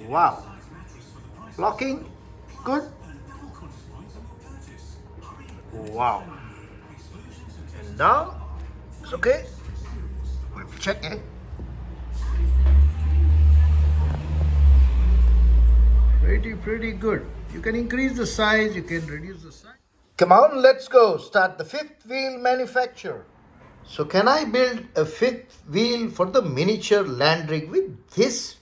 Wow. Locking. Good. Wow. And now it's okay. We'll check it. Pretty good. You can increase the size, you can reduce the size. Come on, let's go. Start the fifth wheel manufacture. So can I build a fifth wheel for the miniature land rig with this?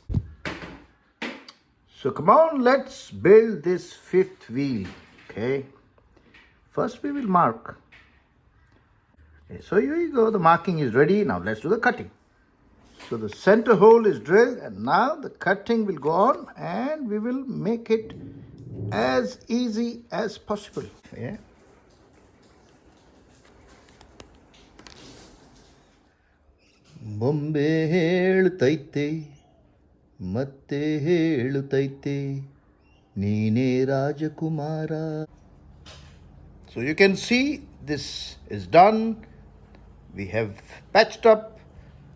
So come on, let's build this fifth wheel. Okay. First we will mark. Okay, so here you go. The marking is ready. Now let's do the cutting. So the center hole is drilled and now the cutting will go on and we will make it as easy as possible. Yeah. ಬೊಂಬೆ ಹೇಳ್ತೈತೆ ಮತ್ತೆ ಹೇಳುತ್ತೈತೆ ನೀನೇ ರಾಜಕುಮಾರ. So you can see this is done. We have patched up.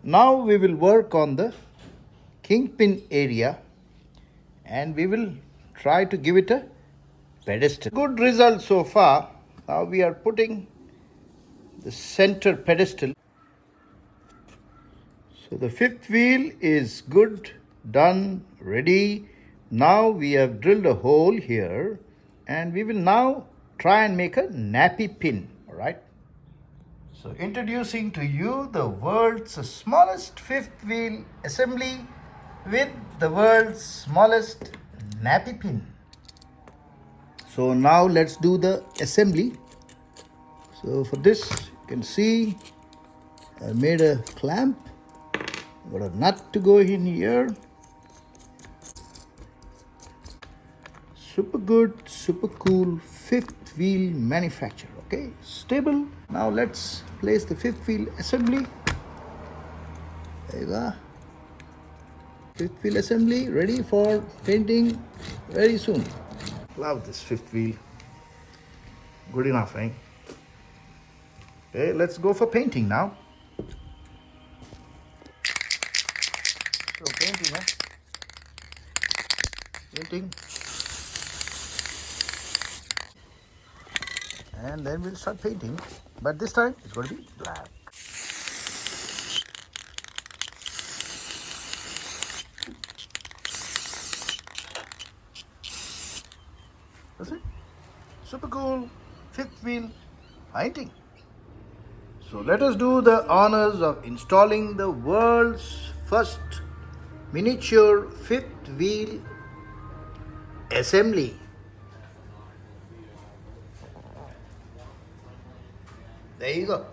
Now we will work on the kingpin area and we will try to give it a pedestal. Good result so far. Now we are putting the center pedestal. So the fifth wheel is good, done, ready. Now we have drilled a hole here and we will now try and make a nappy pin, all right? So introducing to you the world's smallest fifth wheel assembly with the world's smallest nappy pin. So now let's do the assembly. So for this you can see I made a clamp. Got a nut to go in here. Super good, super cool fifth wheel manufacture. Okay, stable. Now let's place the fifth wheel assembly. There you go. Fifth wheel assembly ready for painting very soon. Love this fifth wheel. Good enough, eh? Okay, let's go for painting now. So painting, huh? Painting. And then we'll start painting. But this time it's going to be black. That's it. Super cool fifth wheel painting. So let us do the honors of installing the world's first miniature fifth wheel assembly. There you go.